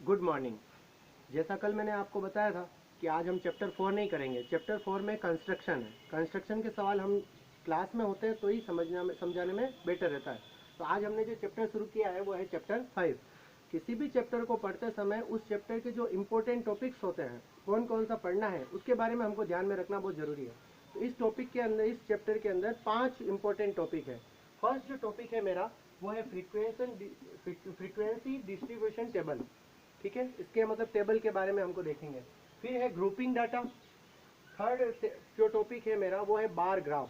Good morning. जैसा कल मैंने आपको बताया था कि आज हम चैप्टर 4 नहीं करेंगे। चैप्टर 4 में कंस्ट्रक्शन है। कंस्ट्रक्शन के सवाल हम क्लास में होते हैं तो ही समझाने में बेटर रहता है। तो आज हमने जो चैप्टर शुरू किया है वो है चैप्टर 5। किसी भी चैप्टर को पढ़ते समय उस चैप्टर के जो इम्पोर्टेंट टॉपिक्स होते हैं, कौन कौन सा पढ़ना है, उसके बारे में हमको ध्यान में रखना बहुत ज़रूरी है। तो इस टॉपिक के अंदर, इस चैप्टर के अंदर 5 इम्पोर्टेंट टॉपिक है। फर्स्ट जो टॉपिक है मेरा वो है फ्रीक्वेंसी डिस्ट्रीब्यूशन टेबल। ठीक है, इसके मतलब टेबल के बारे में हमको देखेंगे। फिर है ग्रुपिंग डाटा। थर्ड जो टॉपिक है मेरा वो है बार ग्राफ।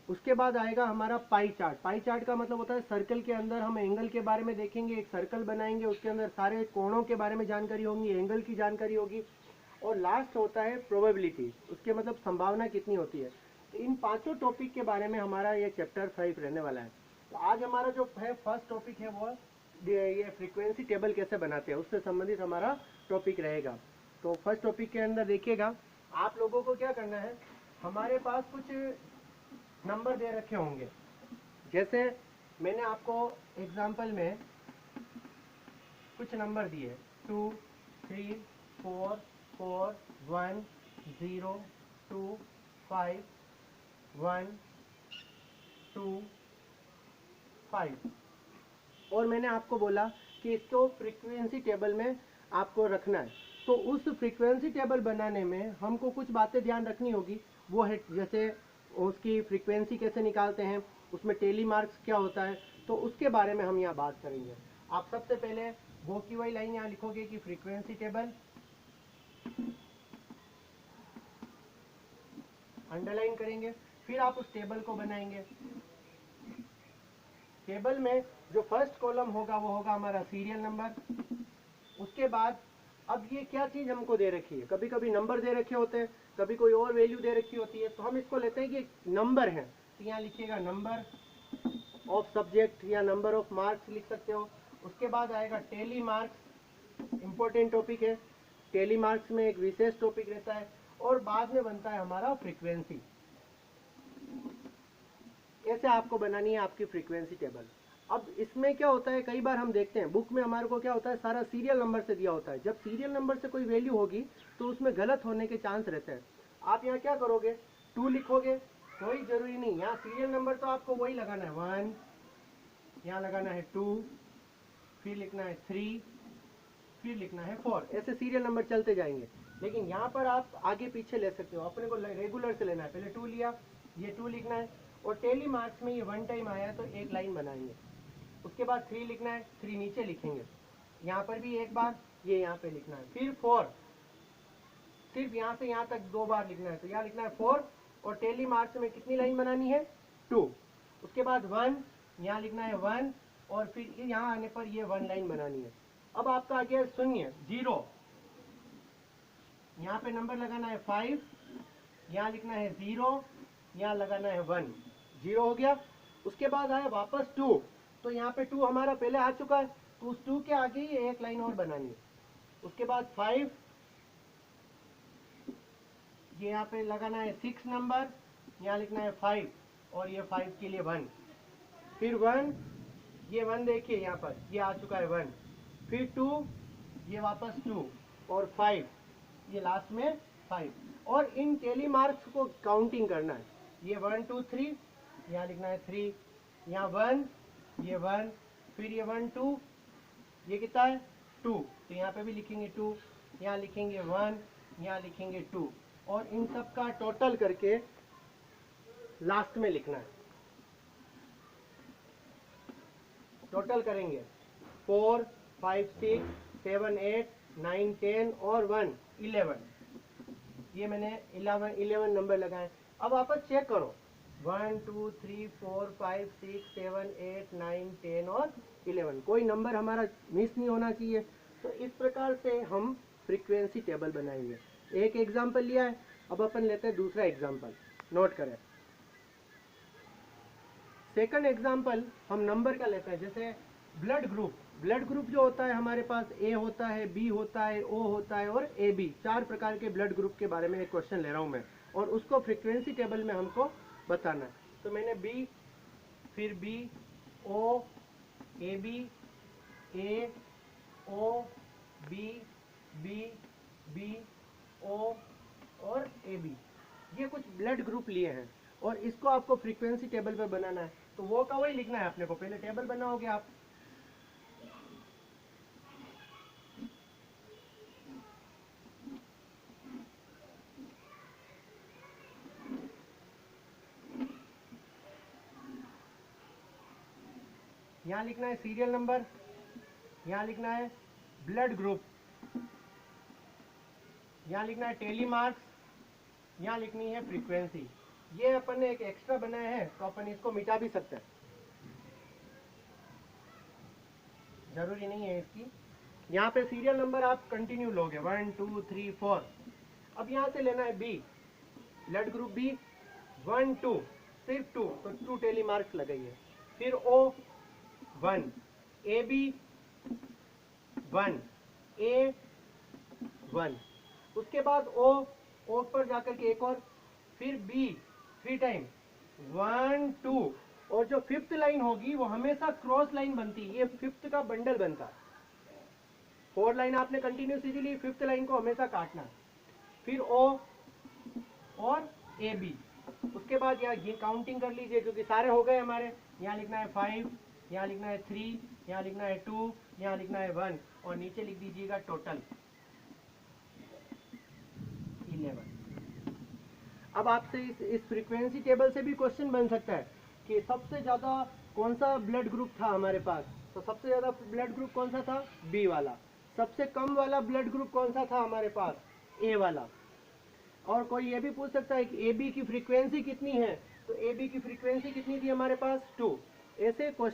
उसके बाद आएगा हमारा पाई चार्ट। पाई चार्ट का मतलब होता है सर्कल के अंदर हम एंगल के बारे में देखेंगे। एक सर्कल बनाएंगे, उसके अंदर सारे कोणों के बारे में जानकारी होगी, एंगल की जानकारी होगी। और लास्ट होता है प्रोबेबिलिटी, उसके मतलब संभावना कितनी होती है। तो इन पांचों टॉपिक के बारे में हमारा ये चैप्टर 5 रहने वाला है। तो आज हमारा जो है फर्स्ट टॉपिक है वो ये फ्रीक्वेंसी टेबल कैसे बनाते हैं, उससे संबंधित हमारा टॉपिक रहेगा। तो फर्स्ट टॉपिक के अंदर देखिएगा, आप लोगों को क्या करना है, हमारे पास कुछ नंबर दे रखे होंगे। जैसे मैंने आपको एग्जाम्पल में कुछ नंबर दिए 2, 3, 4, 4, 1, 0, 2, 5, 1, 2, 5 और मैंने आपको बोला कि इसको फ्रीक्वेंसी टेबल में आपको रखना है। तो उस फ्रीक्वेंसी टेबल बनाने में हमको कुछ बातें ध्यान रखनी होगी। वो है जैसे उसकी फ्रीक्वेंसी कैसे निकालते हैं, उसमें टेली मार्क्स क्या होता है, तो उसके बारे में हम यहाँ बात करेंगे। आप सबसे पहले वो की वही लाइन यहाँ लिखोगे कि फ्रीक्वेंसी टेबल, अंडरलाइन करेंगे। फिर आप उस टेबल को बनाएंगे। टेबल में जो फर्स्ट कॉलम होगा वो होगा हमारा सीरियल नंबर। उसके बाद अब ये क्या चीज हमको दे रखी है, कभी कभी नंबर दे रखे होते हैं, कभी कोई और वैल्यू दे रखी होती है, तो हम इसको लेते हैं कि नंबर है। तो यहाँ लिखिएगा नंबर ऑफ सब्जेक्ट या नंबर ऑफ मार्क्स लिख सकते हो। उसके बाद आएगा टेली मार्क्स, इंपॉर्टेंट टॉपिक है। टेली मार्क्स में एक विशेष टॉपिक रहता है। और बाद में बनता है हमारा फ्रीक्वेंसी। ऐसे आपको बनानी है आपकी फ्रीक्वेंसी टेबल। अब इसमें क्या होता है, कई बार हम देखते हैं बुक में हमारे को क्या होता है, सारा सीरियल नंबर से दिया होता है। जब सीरियल नंबर से कोई वैल्यू होगी तो उसमें गलत होने के चांस रहते हैं। आप यहाँ क्या करोगे, 2 लिखोगे, कोई जरूरी नहीं, यहाँ सीरियल नंबर तो आपको वही लगाना है 1, यहाँ लगाना है 2, फिर लिखना है 3, फिर लिखना है 4। ऐसे सीरियल नंबर चलते जाएंगे। लेकिन यहाँ पर आप आगे पीछे ले सकते हो, अपने को रेगुलर से लेना है। पहले 2 लिया, ये 2 लिखना है। और टेली मार्क्स में ये 1 टाइम आया तो एक लाइन बनाएंगे। उसके बाद 3 लिखना है, 3 नीचे लिखेंगे। यहाँ पर भी एक बार, ये यहाँ पे लिखना है। फिर 4, सिर्फ यहाँ से यहाँ तक 2 बार लिखना है, तो यहाँ लिखना है 4। और टेली मार्क्स में कितनी लाइन बनानी है, 2। उसके बाद 1, यहाँ लिखना है 1। और फिर यहाँ आने पर ये 1 लाइन बनानी है। अब आपका आ गया 0, 0, यहाँ पे नंबर लगाना है 5, यहाँ लिखना है 0, यहाँ लगाना है 1, 0 हो गया। उसके बाद आया वापस 2, तो यहाँ पे 2 हमारा पहले आ चुका है, तो उस 2 के आगे ही एक लाइन और बनानी है। उसके बाद 5, ये यहाँ पे लगाना है 6 नंबर, यहाँ लिखना है 5, और ये 5 के लिए 1। फिर 1, ये 1 देखिए यहाँ पर ये आ चुका है 1। फिर 2, ये वापस 2, और 5, ये लास्ट में 5। और इन टेली मार्क्स को काउंटिंग करना है। ये 1, 2, 3, यहाँ लिखना है 3, यहाँ 1, ये 1, फिर ये 1, 2, ये कितना है 2, तो यहाँ पे भी लिखेंगे 2, यहाँ लिखेंगे 1, यहाँ लिखेंगे 2। और इन सब का टोटल करके लास्ट में लिखना है। टोटल करेंगे 4, 5, 6, 7, 8, 9, 10 और 1, 11। ये मैंने 11 नंबर लगाए। अब वापस चेक करो, 1, 2, 3, 4, 5, 6, 7, 8, 9, 10 और 11, कोई नंबर हमारा मिस नहीं होना चाहिए। तो इस प्रकार से हम फ्रीक्वेंसी टेबल बनाएंगे। एक एग्जाम्पल लिया है, अब अपन लेते हैं दूसरा एग्जाम्पल, नोट करें। सेकंड एग्जाम्पल हम नंबर का लेते हैं। जैसे ब्लड ग्रुप, ब्लड ग्रुप जो होता है हमारे पास ए होता है, बी होता है, ओ होता है और ए बी, 4 प्रकार के ब्लड ग्रुप के बारे में एक क्वेश्चन ले रहा हूं मैं, और उसको फ्रीक्वेंसी टेबल में हमको बताना है। तो मैंने बी, फिर B, O, A B, A, O, B B B O और ए बी, ये कुछ ब्लड ग्रुप लिए हैं और इसको आपको फ्रीक्वेंसी टेबल पे बनाना है। तो वो का वही लिखना है अपने को, पहले टेबल बनाओगे आप। यहाँ लिखना है सीरियल नंबर, यहाँ लिखना है ब्लड ग्रुप, यहाँ लिखना है टेली मार्क्स, यहाँ लिखनी है फ्रीक्वेंसी। ये अपन ने एक एक्स्ट्रा बनाया है तो अपन इसको मिटा भी सकते हैं, जरूरी नहीं है इसकी। यहाँ पे सीरियल नंबर आप कंटिन्यू लोगे 1 2 3 4। अब यहाँ से लेना है बी, ब्लड ग्रुप बी 1 2, सिर्फ 2 तो 2 टेली मार्क्स लगाइए। फिर ओ 1, ए बी 1, ए 1, उसके बाद ओ पर जाकर के एक और, फिर बी 3 टाइम 1 2, और जो फिफ्थ लाइन होगी वो हमेशा क्रॉस लाइन बनती है, ये फिफ्थ का बंडल बनता है। 4 लाइन आपने कंटिन्यूसली ली, फिफ्थ लाइन को हमेशा काटना। फिर ओ और ए बी, उसके बाद यहाँ काउंटिंग कर लीजिए क्योंकि सारे हो गए हमारे। यहाँ लिखना है 5, यहाँ लिखना है 3, यहाँ लिखना है 2, यहाँ लिखना है 1 और नीचे लिख दीजिएगा टोटल 11। अब आपसे इस फ्रीक्वेंसी टेबल से भी क्वेश्चन बन सकता है कि सबसे ज्यादा कौन सा ब्लड ग्रुप था हमारे पास, तो सबसे ज्यादा ब्लड ग्रुप कौन सा था, बी वाला। सबसे कम वाला ब्लड ग्रुप कौन सा था हमारे पास, ए वाला। और कोई ये भी पूछ सकता है कि ए बी की फ्रीक्वेंसी कितनी है, तो ए बी की फ्रीक्वेंसी कितनी थी हमारे पास, 2। ऐसे क्वेश्चन